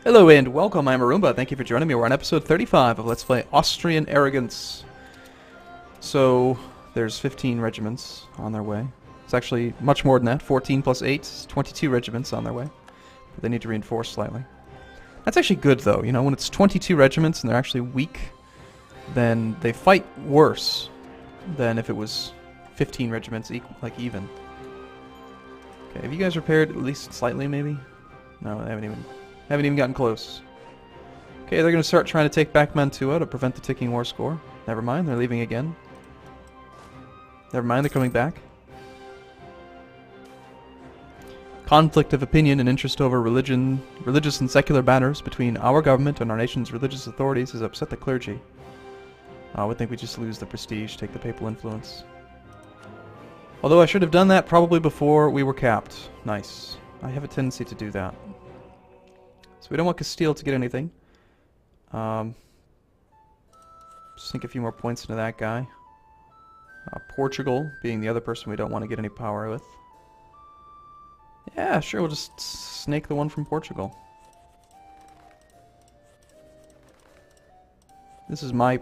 Hello and welcome, I'm Arumba. Thank you for joining me. We're on episode 35 of Let's Play Austrian Arrogance. So, there's 15 regiments on their way. It's actually much more than that. 14 plus 8, 22 regiments on their way. But they need to reinforce slightly. That's actually good though, you know, when it's 22 regiments and they're actually weak, then they fight worse than if it was 15 regiments even. Okay, have you guys repaired at least slightly maybe? No, they haven't even gotten close. Okay, they're going to start trying to take back Mantua to prevent the ticking war score. Never mind, they're leaving again. Never mind, they're coming back. Conflict of opinion and interest over religious and secular matters between our government and our nation's religious authorities has upset the clergy. I would think we just lose the prestige, take the papal influence. Although I should have done that probably before we were capped. Nice. I have a tendency to do that. So we don't want Castile to get anything. Sink a few more points into that guy. Portugal being the other person we don't want to get any power with. Yeah, sure, we'll just snake the one from Portugal. This is my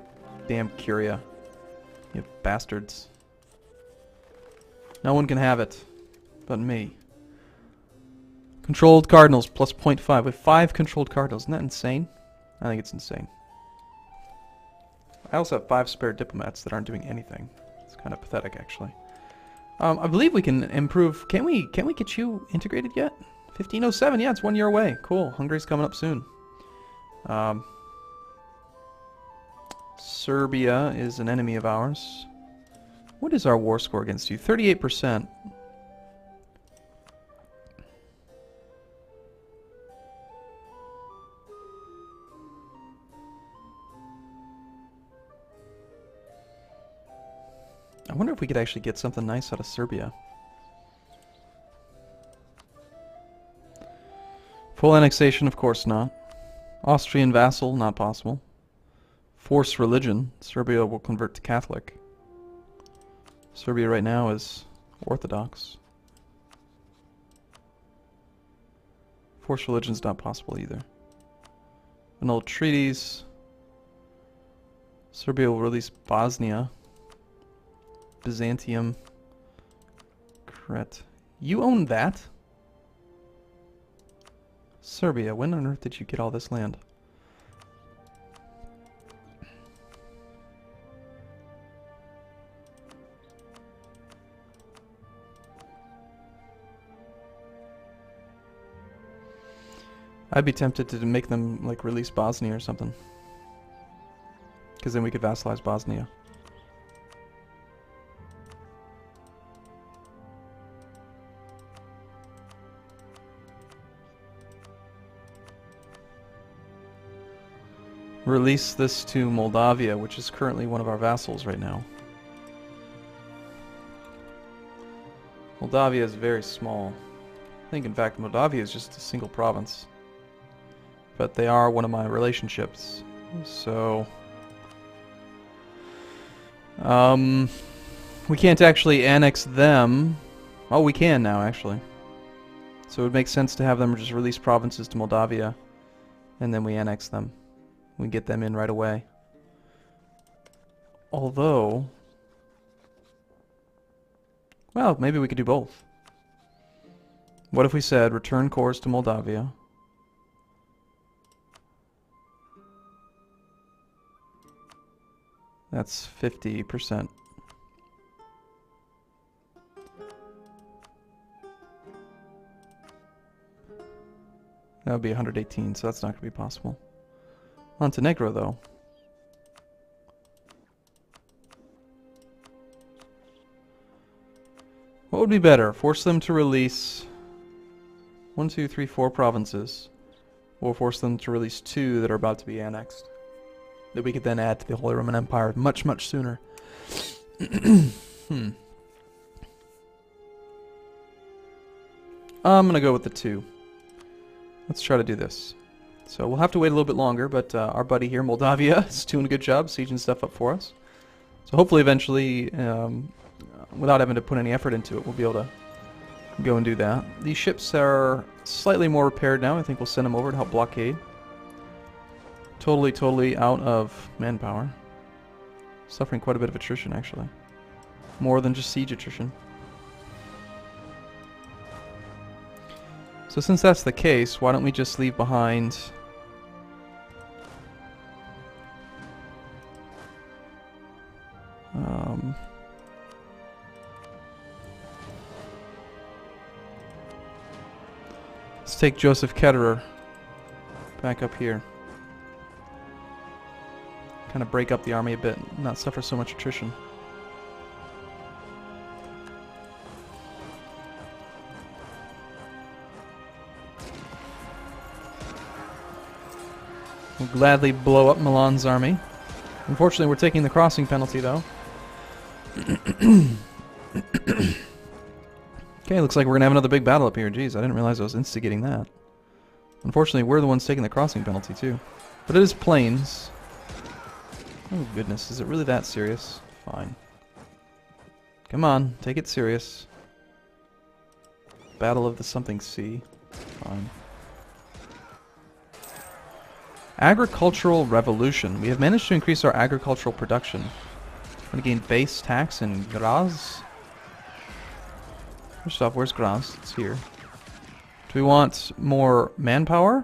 damn Curia. You bastards. No one can have it but me. Controlled cardinals plus 0.5. We have 5 controlled cardinals. Isn't that insane? I think it's insane. I also have 5 spare diplomats that aren't doing anything. It's kind of pathetic, actually. I believe we can improve. Can we get you integrated yet? 1507. Yeah, it's 1 year away. Cool. Hungary's coming up soon. Serbia is an enemy of ours. What is our war score against you? 38%. I wonder if we could actually get something nice out of Serbia. Full annexation, of course not. Austrian vassal, not possible. Force religion, Serbia will convert to Catholic. Serbia right now is Orthodox. Force religion's not possible either. Annul treaties. Serbia will release Bosnia. Byzantium. Crete. You own that? Serbia, when on earth did you get all this land? I'd be tempted to make them, like, release Bosnia or something. Because then we could vassalize Bosnia. Release this to Moldavia, which is currently one of our vassals right now. Moldavia is very small. I think, in fact, Moldavia is just a single province. But they are one of my relationships. So we can't actually annex them. Oh, we can now, actually. So it would make sense to have them just release provinces to Moldavia, and then we annex them. We get them in right away. Although, well, maybe we could do both. What if we said return cores to Moldavia? That's 50%. That would be 118, so that's not going to be possible. Montenegro, though. What would be better? Force them to release 1, 2, 3, 4 provinces, or force them to release 2 that are about to be annexed, that we could then add to the Holy Roman Empire much, much sooner. I'm gonna go with the 2. Let's try to do this. So we'll have to wait a little bit longer, but our buddy here, Moldavia, is doing a good job sieging stuff up for us. So hopefully eventually, without having to put any effort into it, we'll be able to go and do that. These ships are slightly more repaired now. I think we'll send them over to help blockade. totally out of manpower. Suffering quite a bit of attrition, actually. More than just siege attrition. So since that's the case, why don't we just leave behind... let's take Joseph Ketterer back up here. Kind of break up the army a bit, not suffer so much attrition. We'll gladly blow up Milan's army. Unfortunately, we're taking the crossing penalty, though. Okay, looks like we're going to have another big battle up here. Jeez, I didn't realize I was instigating that. Unfortunately, we're the ones taking the crossing penalty, too. But it is plains. Oh, goodness. Is it really that serious? Fine. Come on, take it serious. Battle of the something sea. Fine. Agricultural revolution. We have managed to increase our agricultural production. We're going to gain base tax in Graz. First off, where's Graz? It's here. Do we want more manpower?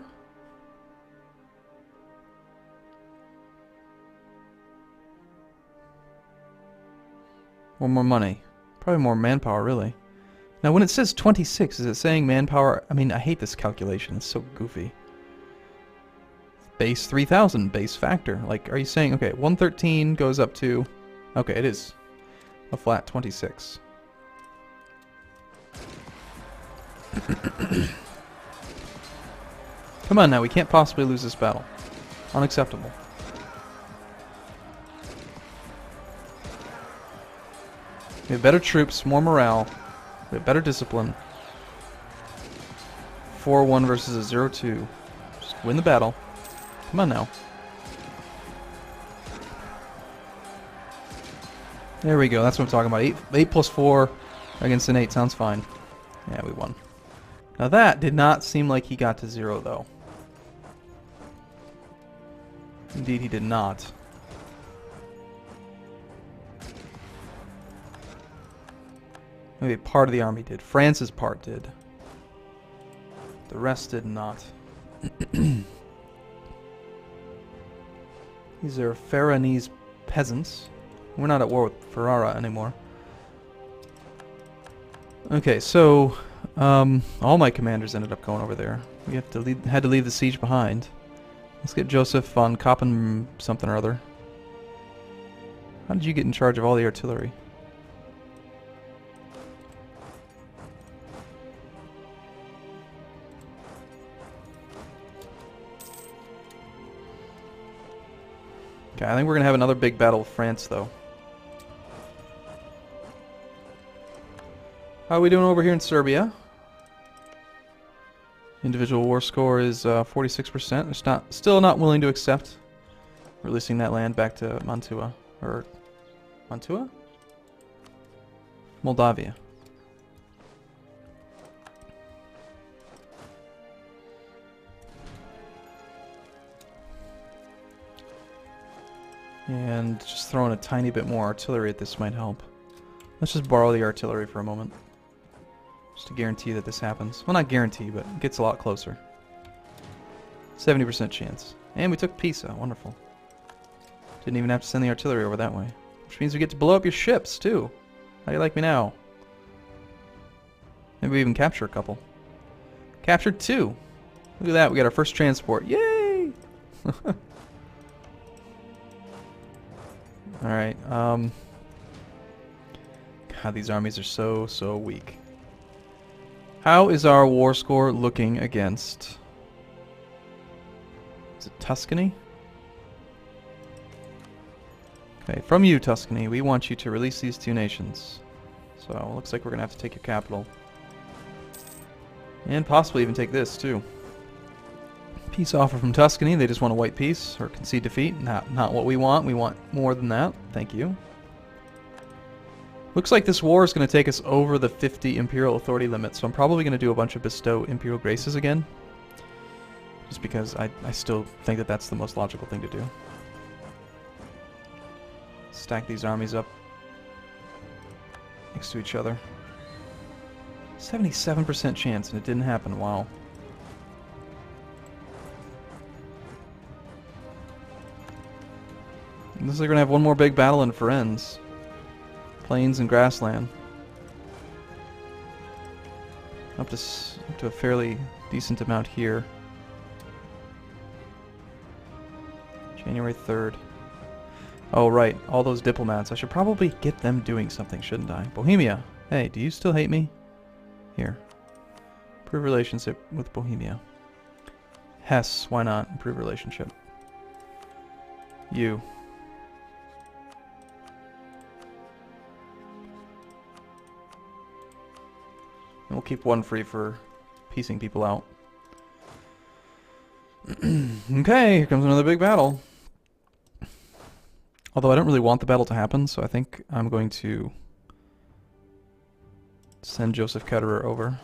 Or more money? Probably more manpower, really. Now, when it says 26, is it saying manpower? I mean, I hate this calculation. It's so goofy. Base 3,000, base factor. Like, are you saying, okay, 113 goes up to... Okay, it is a flat 26. Come on now, we can't possibly lose this battle. Unacceptable. We have better troops, more morale. We have better discipline. 4-1 versus a 0-2. Just win the battle. Come on now. There we go. That's what I'm talking about. 8 plus 4 against an 8 sounds fine. Yeah, we won. Now that did not seem like he got to 0, though. Indeed, he did not. Maybe part of the army did. France's part did. The rest did not. These are Ferranese peasants. We're not at war with Ferrara anymore. Okay, so all my commanders ended up going over there. We had to leave the siege behind. Let's get Joseph von Koppen something or other. How did you get in charge of all the artillery? Okay, I think we're going to have another big battle with France, though. How are we doing over here in Serbia? Individual war score is 46%. It's still not willing to accept releasing that land back to Mantua. Or Mantua? Moldavia. And just throwing a tiny bit more artillery at this might help. Let's just borrow the artillery for a moment. Just to guarantee that this happens. Well, not guarantee, but it gets a lot closer. 70% chance. And we took Pisa. Wonderful. Didn't even have to send the artillery over that way. Which means we get to blow up your ships, too. How do you like me now? Maybe we even capture a couple. Captured 2. Look at that. We got our first transport. Yay! Alright, God, these armies are so weak. How is our war score looking against... Is it Tuscany? Okay, from you, Tuscany, we want you to release these 2 nations. So, it looks like we're going to have to take your capital. And possibly even take this, too. Peace offer from Tuscany. They just want a white peace or concede defeat. Not what we want. We want more than that. Thank you. Looks like this war is going to take us over the 50 imperial authority limit, so I'm probably going to do a bunch of bestow imperial graces again. Just because I still think that that's the most logical thing to do. Stack these armies up next to each other. 77% chance, and it didn't happen. Wow. And this is going to have one more big battle in Firenze. Plains and grassland. Up to a fairly decent amount here. January 3rd. Oh, right. All those diplomats. I should probably get them doing something, shouldn't I? Bohemia. Hey, do you still hate me? Here. Improve relationship with Bohemia. Hesse. Why not? Improve relationship. You. And we'll keep one free for piecing people out. Okay, here comes another big battle. Although I don't really want the battle to happen, so I think I'm going to send Joseph Ketterer over.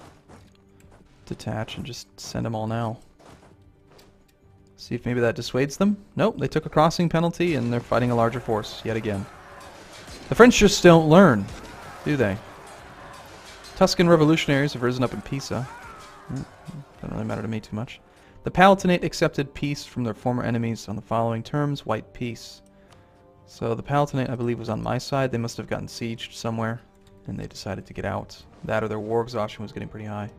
Detach and just send them all now. See if maybe that dissuades them. Nope, they took a crossing penalty and they're fighting a larger force yet again. The French just don't learn, do they? Tuscan revolutionaries have risen up in Pisa. Doesn't really matter to me too much. The Palatinate accepted peace from their former enemies on the following terms: white peace. So the Palatinate, I believe, was on my side. They must have gotten sieged somewhere, and they decided to get out. That or their war exhaustion was getting pretty high.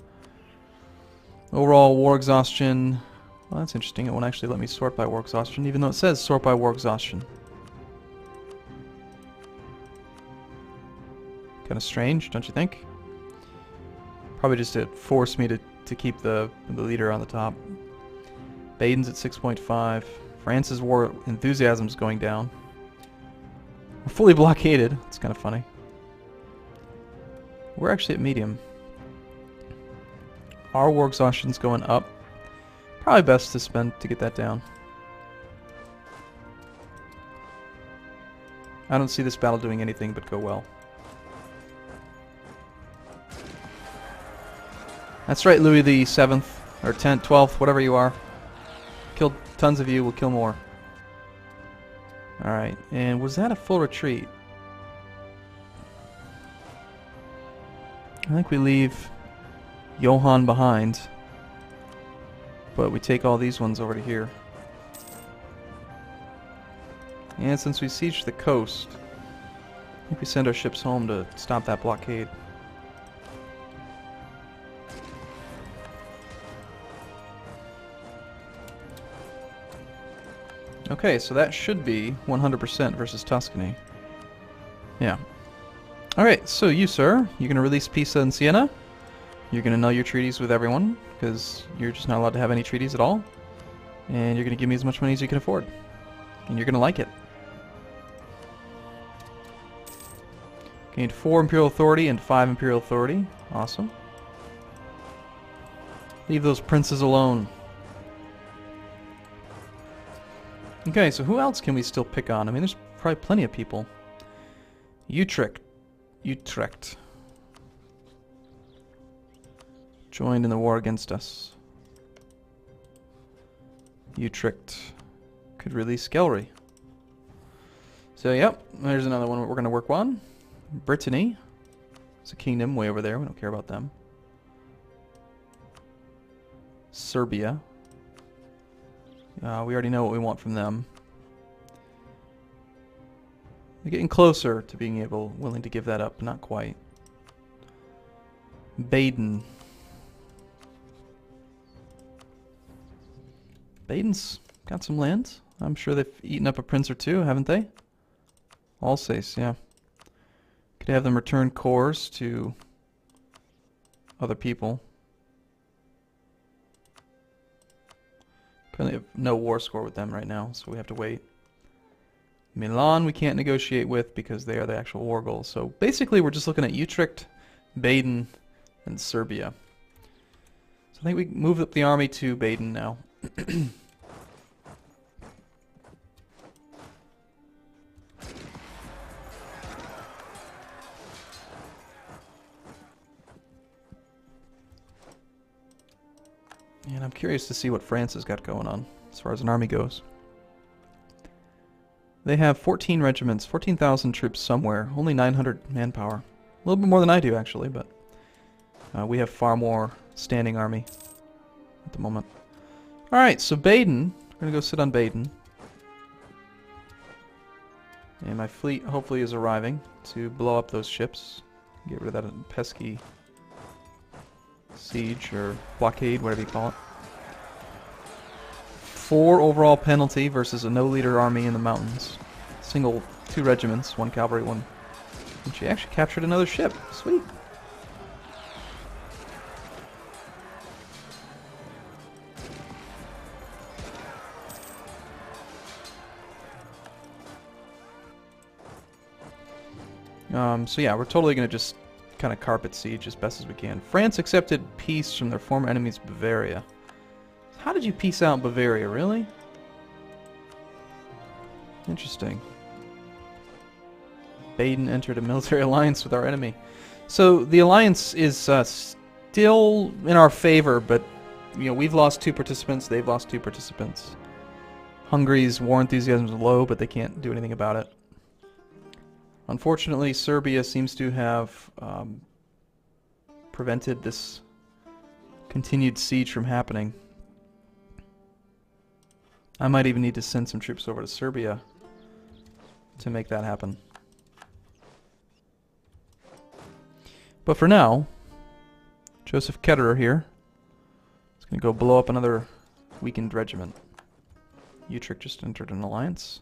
Overall war exhaustion... Well, that's interesting. It won't actually let me sort by war exhaustion, even though it says sort by war exhaustion. Kind of strange, don't you think? Probably just to force me to keep the leader on the top. Baden's at 6.5. France's war enthusiasm's going down. We're fully blockaded. It's kind of funny. We're actually at medium. Our war exhaustion's going up. Probably best to spend to get that down. I don't see this battle doing anything but go well. That's right, Louis the 7th, or 10th, 12th, whatever you are. Killed tons of you, we'll kill more. Alright, and was that a full retreat? I think we leave Johann behind, but we take all these ones over to here. And since we sieged the coast, I think we send our ships home to stop that blockade. Okay, so that should be 100% versus Tuscany. Yeah. Alright, so you, sir, you're going to release Pisa and Siena. You're going to null your treaties with everyone, because you're just not allowed to have any treaties at all. And you're going to give me as much money as you can afford. And you're going to like it. Gained 4 Imperial Authority and 5 Imperial Authority. Awesome. Leave those princes alone. Okay, so who else can we still pick on? I mean, there's probably plenty of people. Utrecht. Joined in the war against us. Utrecht could release Gelry. So, yep, there's another one we're going to work on. Brittany. It's a kingdom way over there. We don't care about them. Serbia. We already know what we want from them. We're getting closer to being willing to give that up. Not quite. Baden. Baden's got some land. I'm sure they've eaten up a prince or two, haven't they? Alsace, yeah. Could have them return cores to other people. Currently have no war score with them right now, so we have to wait. Milan we can't negotiate with because they are the actual war goals. So basically we're just looking at Utrecht, Baden, and Serbia. So I think we move up the army to Baden now. And I'm curious to see what France has got going on as far as an army goes. They have 14 regiments, 14,000 troops somewhere, only 900 manpower. A little bit more than I do, actually, but we have far more standing army at the moment. Alright, so Baden. We're going to go sit on Baden. And my fleet hopefully is arriving to blow up those ships. Get rid of that pesky siege or blockade, whatever you call it. 4 overall penalty versus a no-leader army in the mountains. 2 regiments, 1 cavalry, 1. And she actually captured another ship. Sweet. So yeah, we're totally going to just kind of carpet siege as best as we can. France accepted peace from their former enemies, Bavaria. How did you peace out Bavaria, really? Interesting. Baden entered a military alliance with our enemy. So the alliance is still in our favor, but you know, we've lost 2 participants, they've lost 2 participants. Hungary's war enthusiasm is low, but they can't do anything about it. Unfortunately, Serbia seems to have prevented this continued siege from happening. I might even need to send some troops over to Serbia to make that happen. But for now, Joseph Ketterer here is going to go blow up another weakened regiment. Utrecht just entered an alliance.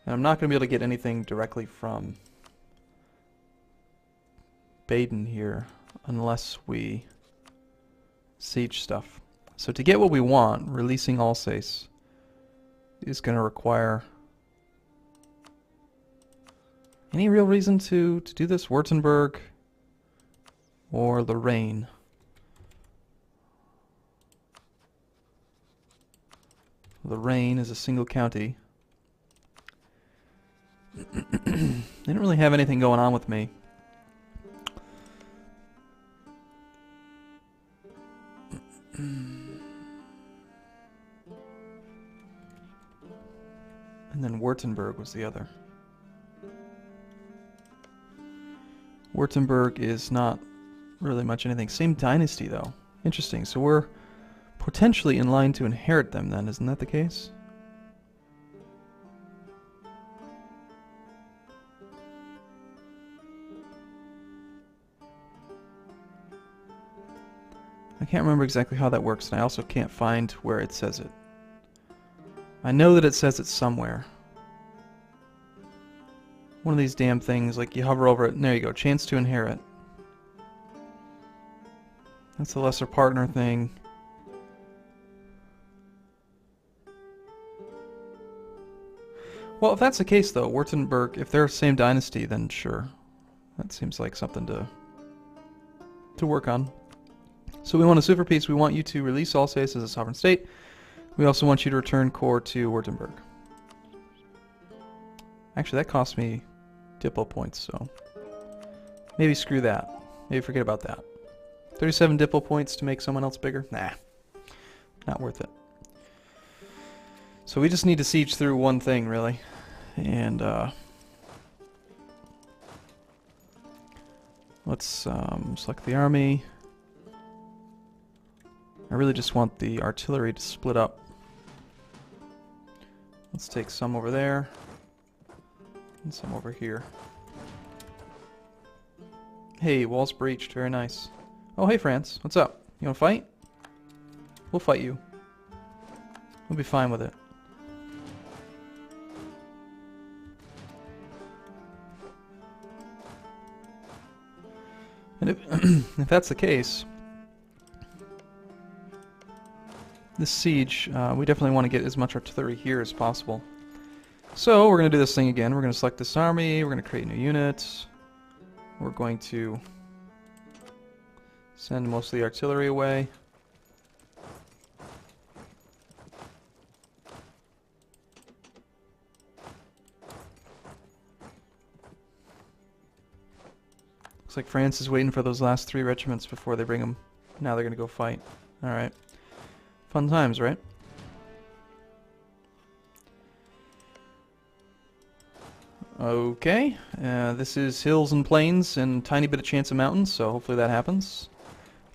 And I'm not going to be able to get anything directly from Baden here unless we siege stuff. So to get what we want, releasing Alsace is going to require... Any real reason to do this? Württemberg or Lorraine? Lorraine is a single county. They didn't really have anything going on with me. And then Württemberg was the other. Württemberg is not really much anything. Same dynasty, though. Interesting. So we're potentially in line to inherit them then, isn't that the case? I can't remember exactly how that works, and I also can't find where it says it. I know that it says it somewhere. One of these damn things, like you hover over it, and there you go, chance to inherit. That's the lesser partner thing. Well, if that's the case, though, Württemberg, if they're the same dynasty, then sure. That seems like something to work on. So we want to sue for peace. We want you to release Alsace as a sovereign state. We also want you to return core to Württemberg. Actually, that cost me Diplo points, so maybe screw that. Maybe forget about that. 37 Diplo points to make someone else bigger? Nah, not worth it. So we just need to siege through one thing, really. And let's select the army. I really just want the artillery to split up. Let's take some over there and some over here. Hey, walls breached. Very nice. Oh, hey, France. What's up? You want to fight? We'll fight you. We'll be fine with it. And if that's the case, this siege, we definitely want to get as much artillery here as possible. So we're going to do this thing again. We're going to select this army. We're going to create new units. We're going to send most of the artillery away. like France is waiting for those last 3 regiments before they bring them. Now they're going to go fight. Alright. Fun times, right? Okay. This is hills and plains and tiny bit of chance of mountains, so hopefully that happens.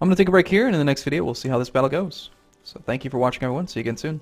I'm going to take a break here, and in the next video we'll see how this battle goes. So thank you for watching, everyone. See you again soon.